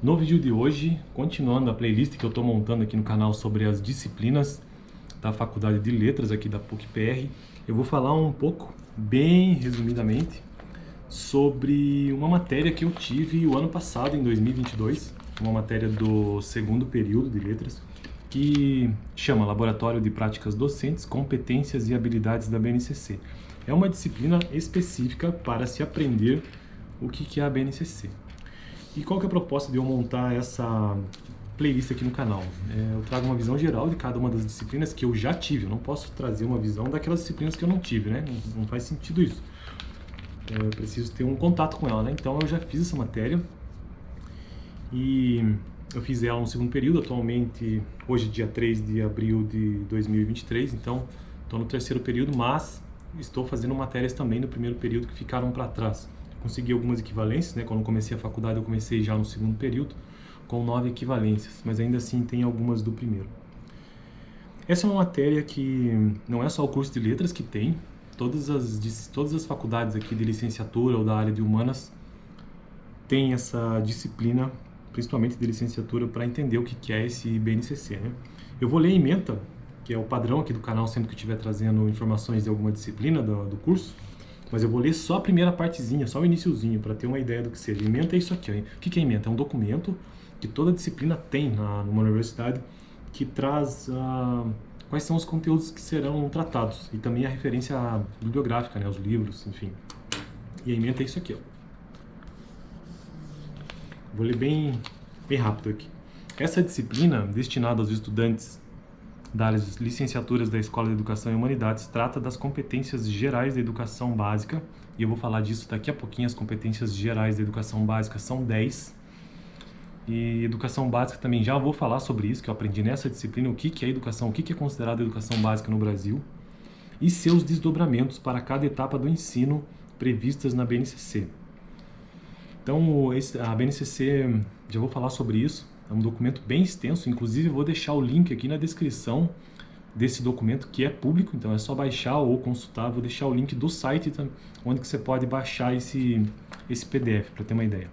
No vídeo de hoje, continuando a playlist que eu estou montando aqui no canal sobre as disciplinas da Faculdade de Letras aqui da PUC-PR, eu vou falar um pouco, bem resumidamente, sobre uma matéria que eu tive o ano passado, em 2022, uma matéria do segundo período de Letras, que chama Laboratório de Práticas Docentes, Competências e Habilidades da BNCC. É uma disciplina específica para se aprender o que é a BNCC. E qual que é a proposta de eu montar essa playlist aqui no canal? Eu trago uma visão geral de cada uma das disciplinas que eu já tive. Eu não posso trazer uma visão daquelas disciplinas que eu não tive, né? Não faz sentido isso. Eu preciso ter um contato com ela, né? Então eu já fiz essa matéria e eu fiz ela no segundo período, atualmente, hoje dia 3 de abril de 2023, então estou no terceiro período, mas estou fazendo matérias também no primeiro período que ficaram para trás. Consegui algumas equivalências, né? Quando eu comecei a faculdade eu comecei já no segundo período, com 9 equivalências, mas ainda assim tem algumas do primeiro. Essa é uma matéria que não é só o curso de letras que tem, todas as faculdades aqui de licenciatura ou da área de humanas têm essa disciplina, principalmente de licenciatura, para entender o que é esse BNCC, né? Eu vou ler a ementa, que é o padrão aqui do canal sempre que eu estiver trazendo informações de alguma disciplina do curso, mas eu vou ler só a primeira partezinha, só o iniciozinho, para ter uma ideia do que seja. Ementa é isso aqui, ó. O que é ementa? É um documento que toda disciplina tem numa universidade, que traz quais são os conteúdos que serão tratados, e também a referência bibliográfica, né, os livros, enfim. E a ementa é isso aqui, ó. Vou ler bem rápido aqui. Essa disciplina, destinada aos estudantes das licenciaturas da Escola de Educação e Humanidades, trata das competências gerais da educação básica, e eu vou falar disso daqui a pouquinho. As competências gerais da educação básica são 10, e educação básica também já vou falar sobre isso, que eu aprendi nessa disciplina, o que é educação, o que é considerado educação básica no Brasil, e seus desdobramentos para cada etapa do ensino previstas na BNCC. Então, a BNCC, já vou falar sobre isso, é um documento bem extenso, inclusive vou deixar o link aqui na descrição desse documento, que é público, então é só baixar ou consultar. Vou deixar o link do site onde que você pode baixar esse PDF, para ter uma ideia.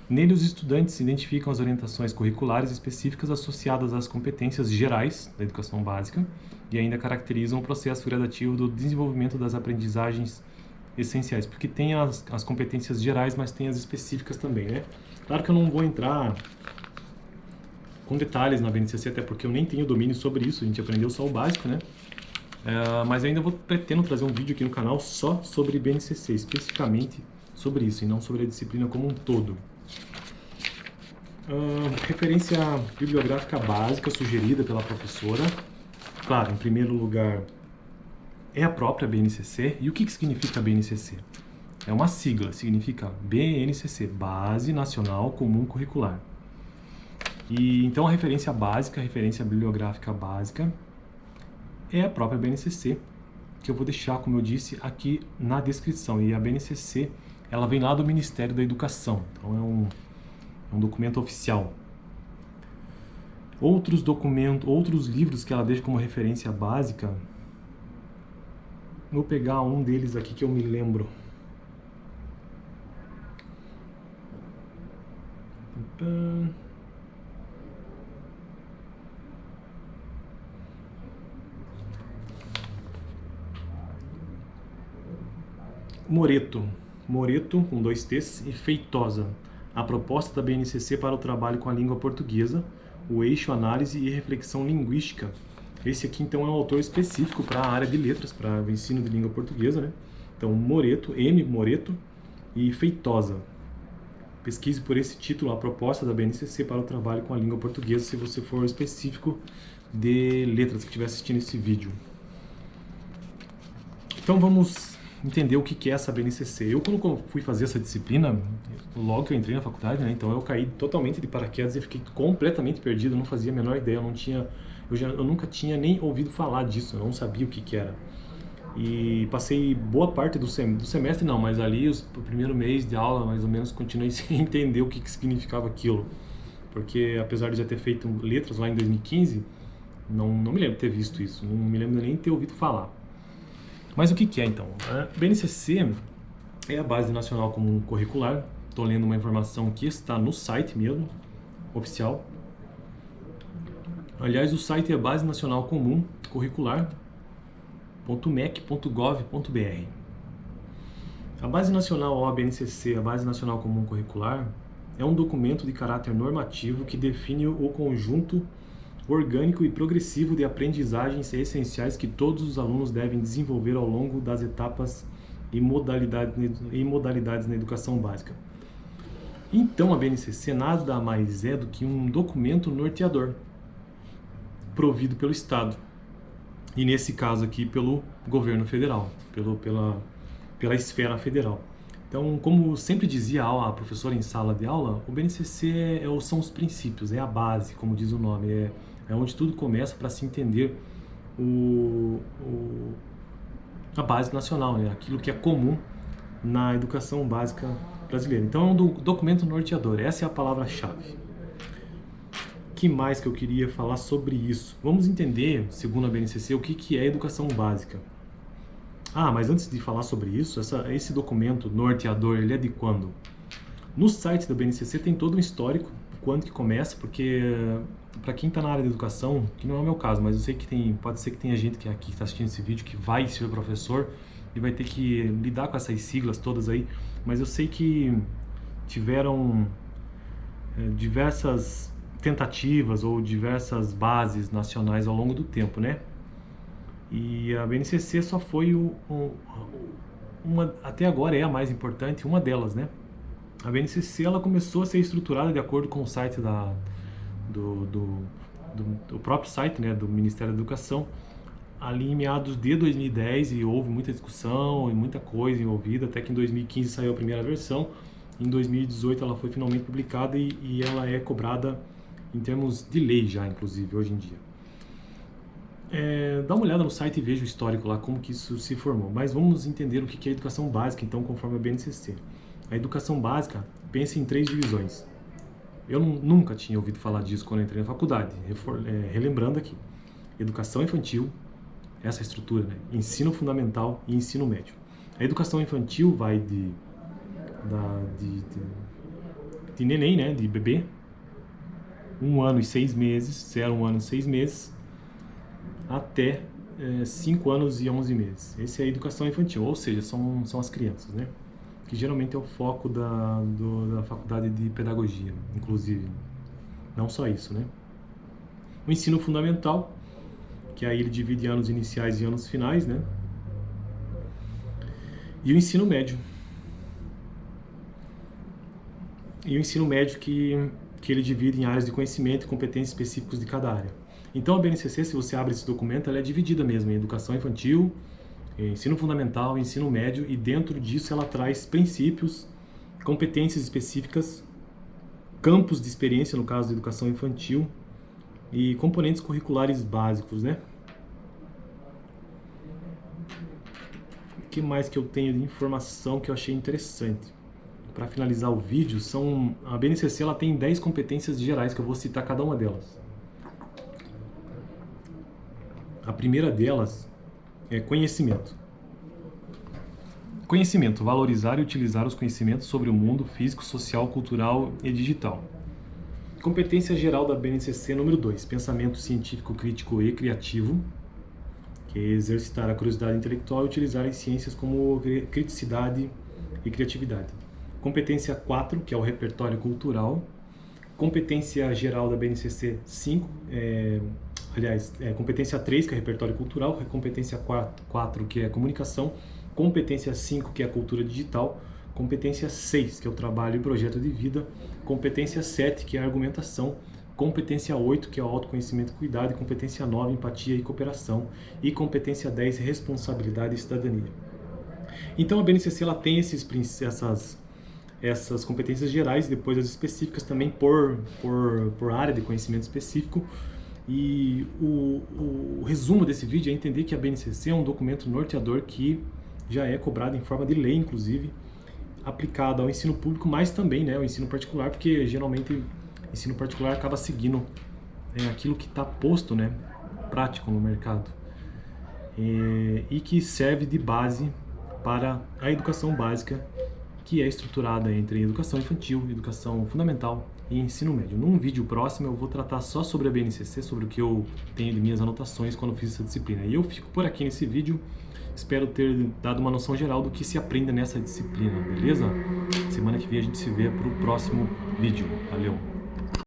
Nele, os estudantes identificam as orientações curriculares específicas associadas às competências gerais da educação básica e ainda caracterizam o processo gradativo do desenvolvimento das aprendizagens essenciais, porque tem as competências gerais, mas tem as específicas também, né? Claro que eu não vou entrar com detalhes na BNCC, até porque eu nem tenho domínio sobre isso, a gente aprendeu só o básico, né? Mas ainda pretendo trazer um vídeo aqui no canal só sobre BNCC, especificamente sobre isso, e não sobre a disciplina como um todo. Referência bibliográfica básica sugerida pela professora. Claro, em primeiro lugar, é a própria BNCC. E o que significa BNCC? É uma sigla, significa BNCC, Base Nacional Comum Curricular. E então a referência básica, a referência bibliográfica básica, é a própria BNCC, que eu vou deixar, como eu disse, aqui na descrição. E a BNCC, ela vem lá do Ministério da Educação, então é um documento oficial. Outros livros que ela deixa como referência básica, vou pegar um deles aqui que eu me lembro. Moreto, com 2 T's, e Feitosa. A proposta da BNCC para o trabalho com a língua portuguesa, o eixo análise e reflexão linguística. Esse aqui, então, é um autor específico para a área de letras, para o ensino de língua portuguesa, né? Então, Moreto e Feitosa. Pesquise por esse título, a proposta da BNCC para o trabalho com a língua portuguesa, se você for específico de letras que estiver assistindo esse vídeo. Então, vamos entender o que é essa BNCC. Eu, quando fui fazer essa disciplina, logo que eu entrei na faculdade, né, então eu caí totalmente de paraquedas e fiquei completamente perdido, eu não fazia a menor ideia, eu nunca tinha nem ouvido falar disso, eu não sabia o que era. E passei boa parte do semestre, não, mas ali o primeiro mês de aula, mais ou menos, continuei sem entender o que significava aquilo. Porque apesar de já ter feito letras lá em 2015, não me lembro de ter visto isso, não me lembro nem de ter ouvido falar. Mas o que é, então? A BNCC é a Base Nacional Comum Curricular. Estou lendo uma informação que está no site mesmo, oficial. Aliás, o site é Base Nacional Comum Curricular.mec.gov.br. A Base Nacional, ou a BNCC, a Base Nacional Comum Curricular, é um documento de caráter normativo que define o conjunto orgânico e progressivo de aprendizagens essenciais que todos os alunos devem desenvolver ao longo das etapas e modalidades na educação básica. Então, a BNCC nada mais é do que um documento norteador, provido pelo Estado, e nesse caso aqui pelo governo federal, pela esfera federal. Então, como sempre dizia a professora em sala de aula, o BNCC são os princípios, é a base, como diz o nome, é onde tudo começa para se entender a base nacional, né? Aquilo que é comum na educação básica brasileira. Então, é um documento norteador, essa é a palavra-chave. O que mais que eu queria falar sobre isso? Vamos entender, segundo a BNCC, o que é educação básica. Mas antes de falar sobre isso, esse documento norteador, ele é de quando? No site da BNCC tem todo um histórico, quando que começa, porque para quem está na área de educação, que não é o meu caso, mas eu sei que pode ser que tenha gente que aqui está assistindo esse vídeo que vai ser professor e vai ter que lidar com essas siglas todas aí, mas eu sei que tiveram diversas tentativas ou diversas bases nacionais ao longo do tempo, né? E a BNCC só foi até agora é a mais importante, uma delas, né? A BNCC ela começou a ser estruturada de acordo com o site do próprio site, né, do Ministério da Educação, ali em meados de 2010, e houve muita discussão e muita coisa envolvida, até que em 2015 saiu a primeira versão, em 2018 ela foi finalmente publicada e ela é cobrada em termos de lei já, inclusive, hoje em dia. Dá uma olhada no site e veja o histórico lá, como que isso se formou. Mas vamos entender o que é educação básica, então, conforme a BNCC. A educação básica pensa em 3 divisões. Eu nunca tinha ouvido falar disso quando entrei na faculdade. Relembrando aqui, educação infantil, essa estrutura, né? Ensino fundamental e ensino médio. A educação infantil vai de neném, né? De bebê, 1 ano e 6 meses, 0, 1 ano e 6 meses, até 5 anos e 11 meses. Essa é a educação infantil, ou seja, são as crianças, né? Que geralmente é o foco da faculdade de pedagogia, inclusive. Não só isso, né? O ensino fundamental, que aí ele divide em anos iniciais e anos finais, né? E o ensino médio. E o ensino médio que ele divide em áreas de conhecimento e competências específicos de cada área. Então a BNCC, se você abre esse documento, ela é dividida mesmo em educação infantil, ensino fundamental, ensino médio, e dentro disso ela traz princípios, competências específicas, campos de experiência, no caso da educação infantil, e componentes curriculares básicos, né? O que mais que eu tenho de informação que eu achei interessante? Para finalizar o vídeo, a BNCC ela tem 10 competências gerais, que eu vou citar cada uma delas. A primeira delas é conhecimento. Conhecimento, valorizar e utilizar os conhecimentos sobre o mundo físico, social, cultural e digital. Competência geral da BNCC número 2, pensamento científico, crítico e criativo, que é exercitar a curiosidade intelectual e utilizar as ciências como criticidade e criatividade. Competência 4, que é o repertório cultural. Competência geral da BNCC 5, competência 3, que é repertório cultural, competência 4, que é comunicação, competência 5, que é a cultura digital, competência 6, que é o trabalho e projeto de vida, competência 7, que é a argumentação, competência 8, que é o autoconhecimento e cuidado, e competência 9, empatia e cooperação, e competência 10, responsabilidade e cidadania. Então a BNCC ela tem essas competências gerais, depois as específicas também por área de conhecimento específico. E o resumo desse vídeo é entender que a BNCC é um documento norteador que já é cobrado em forma de lei, inclusive, aplicado ao ensino público, mas também, né, ao ensino particular, porque geralmente o ensino particular acaba seguindo aquilo que está posto, né, prático no mercado, e que serve de base para a educação básica, que é estruturada entre educação infantil, educação fundamental e ensino médio. Num vídeo próximo eu vou tratar só sobre a BNCC, sobre o que eu tenho de minhas anotações quando eu fiz essa disciplina. E eu fico por aqui nesse vídeo, espero ter dado uma noção geral do que se aprende nessa disciplina, beleza? Semana que vem a gente se vê para o próximo vídeo. Valeu!